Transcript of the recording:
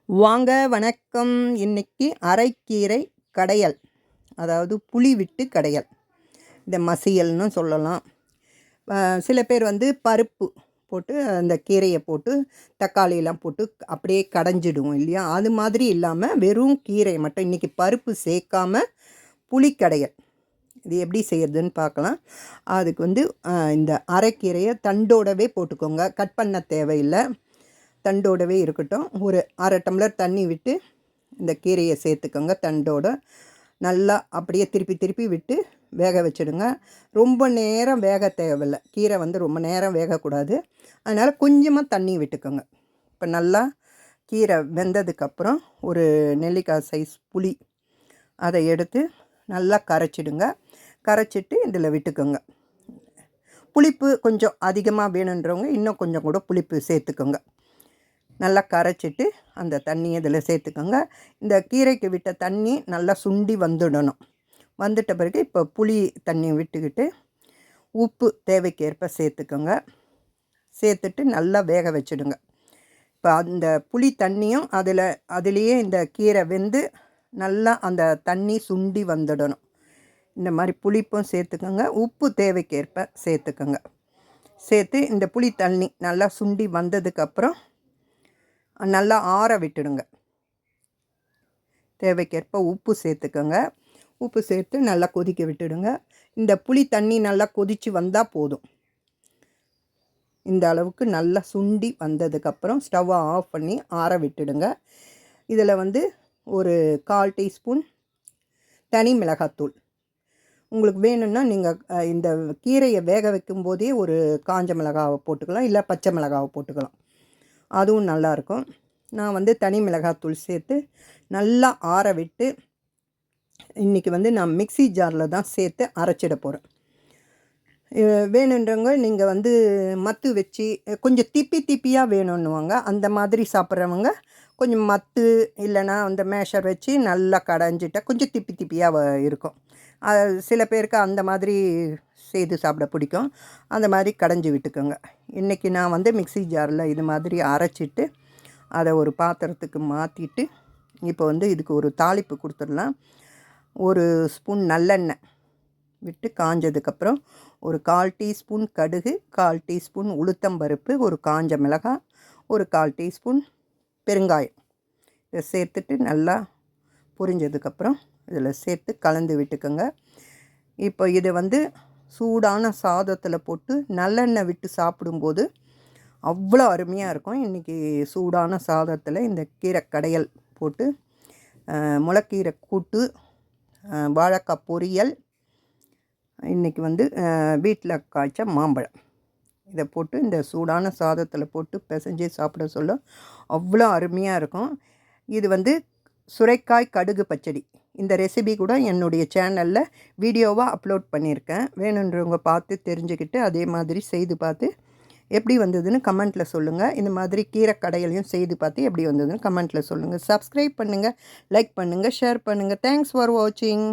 வாங்க வணக்கம். இன்னைக்கு அரைக்கீரை கடையல், அதாவது புளி விட்டு கடையல். இந்த மசியல்னு சொல்லலாம். சில பேர் வந்து பருப்பு போட்டு அந்த கீரையை போட்டு தக்காளியெல்லாம் போட்டு அப்படியே கடைஞ்சிடுவோம் இல்லையா? அது மாதிரி இல்லாமல் வெறும் கீரை மட்டும் இன்றைக்கி பருப்பு சேர்க்காமல் புளி கடையல். இது எப்படி செய்யறதுன்னு பார்க்கலாம். அதுக்கு வந்து இந்த அரைக்கீரையை தண்டோடவே போட்டுக்கோங்க, கட் பண்ண தேவையில்லை. தண்டோடவே இருக்கட்டும். ஒரு அரை டம்ளர் தண்ணி விட்டு இந்த கீரையை சேர்த்துக்கோங்க. தண்டோடு நல்லா அப்படியே திருப்பி திருப்பி விட்டு வேக வச்சுடுங்க. ரொம்ப நேரம் வேக தேவையில்லை. கீரை வந்து ரொம்ப நேரம் வேகக்கூடாது. அதனால் கொஞ்சமாக தண்ணி விட்டுக்கோங்க. இப்போ நல்லா கீரை வெந்ததுக்கப்புறம் ஒரு நெல்லிக்காய் சைஸ் புளி அதை எடுத்து நல்லா கரைச்சிடுங்க. கரைச்சிட்டு இதில் விட்டுக்கோங்க. புளிப்பு கொஞ்சம் அதிகமாக வேணுன்றவங்க இன்னும் கொஞ்சம் கூட புளிப்பு சேர்த்துக்கோங்க. நல்லா கரைச்சிட்டு அந்த தண்ணியை இதில் சேர்த்துக்கோங்க. இந்த கீரைக்கு விட்ட தண்ணி நல்லா சுண்டி வந்துடணும். வந்துட்ட பிறகு இப்போ புளி தண்ணி விட்டுக்கிட்டு உப்பு தேவைக்கேற்ப சேர்த்துக்கோங்க. சேர்த்துட்டு நல்லா வேக வச்சுடுங்க. இப்போ அந்த புளி தண்ணியும் அதுலேயே இந்த கீரை வெந்து நல்லா அந்த தண்ணி சுண்டி வந்துடணும். இந்த மாதிரி புளிப்பும் சேர்த்துக்கோங்க, உப்பு தேவைக்கேற்ப சேர்த்துக்கோங்க. சேர்த்து இந்த புளி தண்ணி நல்லா சுண்டி வந்ததுக்கப்புறம் நல்லா ஆற விட்டுடுங்க. தேவைக்கேற்ப உப்பு சேர்த்துக்கோங்க. உப்பு சேர்த்து நல்லா கொதிக்க விட்டுடுங்க. இந்த புளி தண்ணி நல்லா கொதித்து வந்தால் போதும். இந்த அளவுக்கு நல்லா சுண்டி வந்ததுக்கப்புறம் ஸ்டவ்வை ஆஃப் பண்ணி ஆற விட்டுடுங்க. இதில் வந்து ஒரு 1/4 டீஸ்பூன் தனி மிளகாத்தூள். உங்களுக்கு வேணும்னா நீங்கள் இந்த கீரையை வேக வைக்கும்போதே ஒரு காஞ்ச மிளகாவை போட்டுக்கலாம், இல்லை பச்சை மிளகாவை போட்டுக்கலாம். அதுவும் நல்லாயிருக்கும். நான் வந்து தனி மிளகாத்தூள் சேர்த்து நல்லா ஆற விட்டு இன்றைக்கி வந்து நான் மிக்ஸி ஜாரில் தான் சேர்த்து அரைச்சிட போகிறேன். வேணுன்றவங்க நீங்கள் வந்து மத்து வச்சு கொஞ்சம் திப்பியாக வேணும்னுவாங்க. அந்த மாதிரி சாப்பிட்றவங்க கொஞ்சம் மத்து இல்லைனா அந்த மேஷர் வச்சு நல்லா கடைஞ்சிட்டால் கொஞ்சம் திப்பியாக இருக்கும். சில பேருக்கு அந்த மாதிரி செய்து சாப்பிட பிடிக்கும். அந்த மாதிரி கடைஞ்சி விட்டுக்கோங்க. இன்றைக்கி நான் வந்து மிக்ஸி ஜாரில் இது மாதிரி அரைச்சிட்டு அதை ஒரு பாத்திரத்துக்கு மாற்றிட்டு இப்போ வந்து இதுக்கு ஒரு தாளிப்பு கொடுத்துடலாம். ஒரு ஸ்பூன் நல்லெண்ணெய் விட்டு காஞ்சதுக்கப்புறம் ஒரு 1/4 டீஸ்பூன் கடுகு, 1/4 டீஸ்பூன் உளுத்தம்பருப்பு, ஒரு காஞ்ச மிளகாய், ஒரு 1/4 டீஸ்பூன் பெருங்காயம் இதை சேர்த்துட்டு நல்லா பொரிஞ்சதுக்கப்புறம் இதில் சேர்த்து கலந்து விட்டுக்கோங்க. இப்போ இதை வந்து சூடான சாதத்தில் போட்டு நல்லெண்ணெய் விட்டு சாப்பிடும்போது அவ்வளோ அருமையாக இருக்கும். இன்றைக்கி சூடான சாதத்தில் இந்த கீரை கடையல் போட்டு முளைக்கீரை கூட்டு, வாழைக்காய் பொரியல், இன்றைக்கி வந்து வீட்டில் காய்ச்ச மாம்பழம் இதை போட்டு இந்த சூடான சாதத்தில் போட்டு பிசைஞ்சு சாப்பிட சொல்ல அவ்வளோ அருமையாக இருக்கும். இது வந்து சுரைக்காய் கடுகு பச்சடி. இந்த ரெசிபி கூட என்னுடைய சேனலில் வீடியோவாக அப்லோட் பண்ணியிருக்கேன். வேணுன்றவங்க பார்த்து தெரிஞ்சுக்கிட்டு அதே மாதிரி செய்து பார்த்து எப்படி வந்ததுன்னு கமெண்ட்டில் சொல்லுங்கள். இந்த மாதிரி கீரை கடையிலையும் செய்து பார்த்து எப்படி வந்ததுன்னு கமெண்ட்டில் சொல்லுங்கள். சப்ஸ்கிரைப் பண்ணுங்கள், லைக் பண்ணுங்கள், ஷேர் பண்ணுங்கள். தேங்க்ஸ் ஃபார் வாட்சிங்.